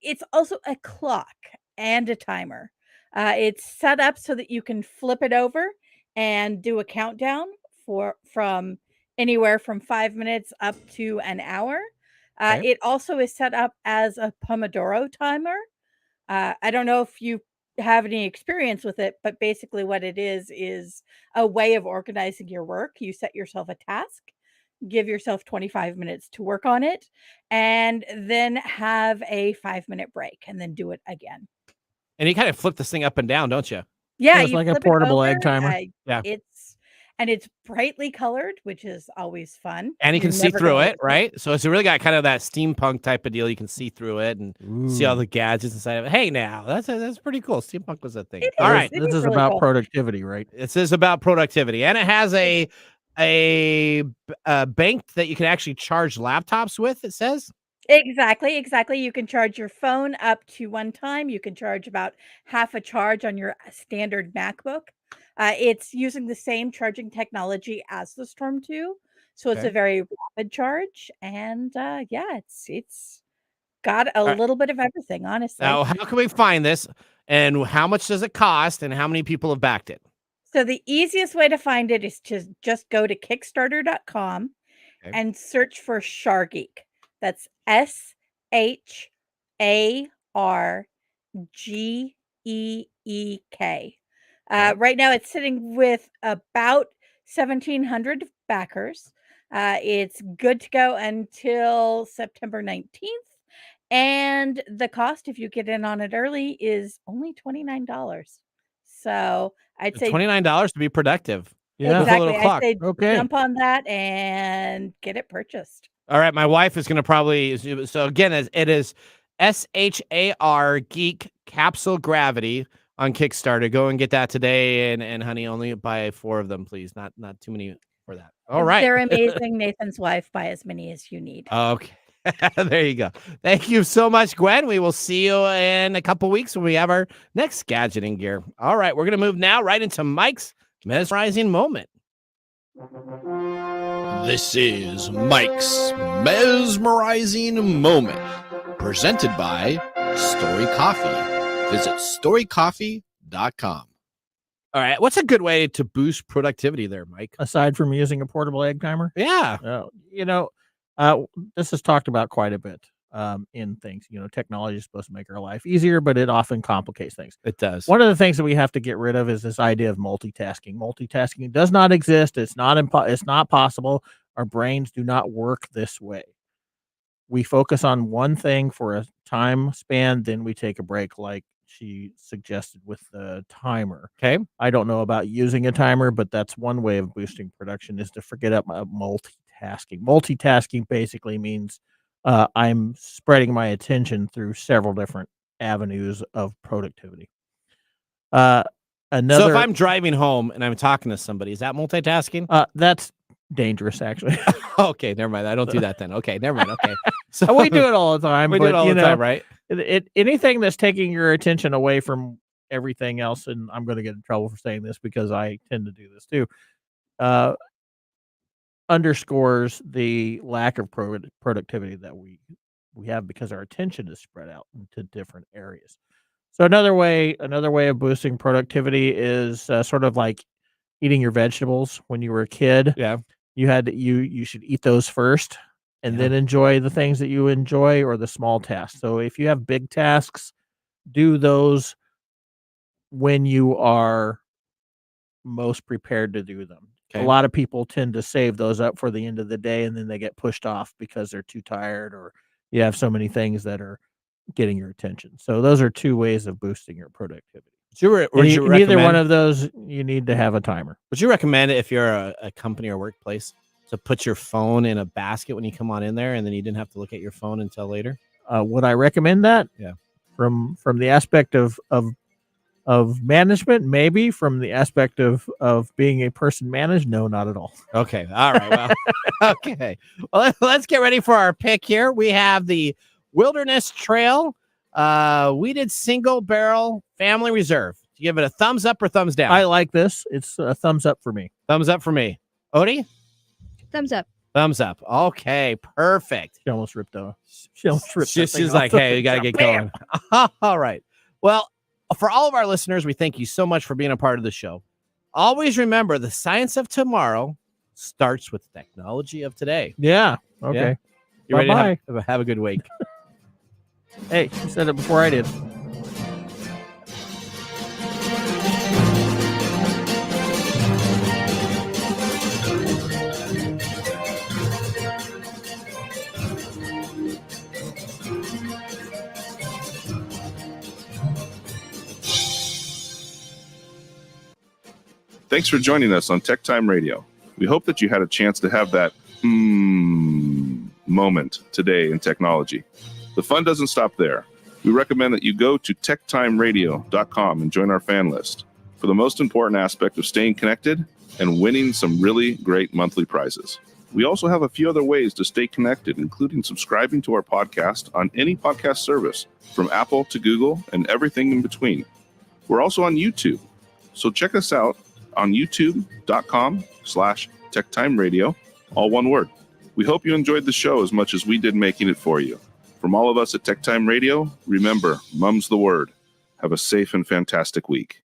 it's also a clock. and a timer. It's set up so that you can flip it over and do a countdown from anywhere from 5 minutes up to an hour. It also is set up as a Pomodoro timer. I don't know if you have any experience with it, but basically what it is a way of organizing your work. You set yourself a task, give yourself 25 minutes to work on it, and then have a 5-minute break and then do it again. And you kind of flip this thing up and down, don't you? Yeah, it's you like a flip it portable egg over, timer. Yeah. It's brightly colored, which is always fun. And you can You're see never through gonna it, right? So it's really got kind of that steampunk type of deal. You can see through it and see all the gadgets inside of it. Hey, now that's pretty cool. Steampunk was a thing. It All is. right, It This is really about cool. productivity, right? this is about productivity, and it has a bank that you can actually charge laptops with. It says. Exactly. You can charge your phone up to one time. You can charge about half a charge on your standard MacBook. It's using the same charging technology as the Storm 2, so it's Okay. a very rapid charge. And yeah, it's got a right. little bit of everything, honestly. Now, how can we find this, and how much does it cost, and how many people have backed it? So the easiest way to find it is to just go to Kickstarter.com and search for SharGeek. That's SHARGEEK. Right now, it's sitting with about 1,700 backers. It's good to go until September 19th. And the cost, if you get in on it early, is only $29. So I'd say $29 to be productive. Yeah. With a little exactly. clock. I'd say Okay. jump on that and get it purchased. All right, my wife is going to probably. So again, it is SHAR Geek Capsule Gravity on Kickstarter. Go and get that today, and honey, only buy 4 of them, please. Not too many for that. All right, They're amazing. Nathan's wife, buy as many as you need. Okay, there you go. Thank you so much, Gwen. We will see you in a couple weeks when we have our next gadgeting gear. All right, we're going to move now right into Mike's mesmerizing moment. This is Mike's mesmerizing moment, presented by Story Coffee. Visit storycoffee.com. All right, what's a good way to boost productivity there, Mike? Aside from using a portable egg timer? Yeah. This is talked about quite a bit in things. Technology is supposed to make our life easier, but it often complicates things. It does. One of the things that we have to get rid of is this idea of multitasking. Multitasking does not exist. It's not possible. Our brains do not work this way. We focus on one thing for a time span, then we take a break, like she suggested with the timer. Okay. I don't know about using a timer, but that's one way of boosting production, is to forget about multitasking. Multitasking basically means I'm spreading my attention through several different avenues of productivity. So if I'm driving home and I'm talking to somebody, is that multitasking? That's dangerous, actually. Okay, never mind. I don't do that then. Okay, never mind. Okay. So we do it all the time. We do it all the time, right? Anything that's taking your attention away from everything else, and I'm going to get in trouble for saying this because I tend to do this too, underscores the lack of productivity that we have, because our attention is spread out into different areas. So another way of boosting productivity is sort of like eating your vegetables when you were a kid. Yeah. You should eat those first and then enjoy the things that you enjoy, or the small tasks. So if you have big tasks, do those when you are most prepared to do them. Okay. A lot of people tend to save those up for the end of the day, and then they get pushed off because they're too tired, or you have so many things that are getting your attention. So those are 2 ways of boosting your productivity. Neither one of those, you need to have a timer. Would you recommend it if you're a company or workplace to put your phone in a basket when you come on in there, and then you didn't have to look at your phone until later? Would I recommend that? Yeah. From the aspect of management, maybe. From the aspect of being a person managed, no, not at all. Okay. All right. Well, okay. Well, let's get ready for our pick here. We have the Wilderness Trail Weeded Single Barrel Family Reserve. Do you give it a thumbs up or thumbs down? I like this. It's a thumbs up for me. Thumbs up for me. Odie? Thumbs up. Thumbs up. Okay, perfect. She almost ripped though. She almost ripped. She's like, hey, you got to get going. All right. Well, for all of our listeners, we thank you so much for being a part of the show. Always remember, the science of tomorrow starts with the technology of today. Yeah. Okay. Yeah. You ready Bye-bye. to have a good week? Hey, you said it before I did. Thanks for joining us on TechTime Radio. We hope that you had a chance to have that moment today in technology. The fun doesn't stop there. We recommend that you go to techtimeradio.com and join our fan list for the most important aspect of staying connected and winning some really great monthly prizes. We also have a few other ways to stay connected, including subscribing to our podcast on any podcast service, from Apple to Google and everything in between. We're also on YouTube, so check us out on youtube.com/techtimeradio, all one word. We hope you enjoyed the show as much as we did making it for you. From all of us at TechTime Radio, remember, Mumm's the word. Have a safe and fantastic week.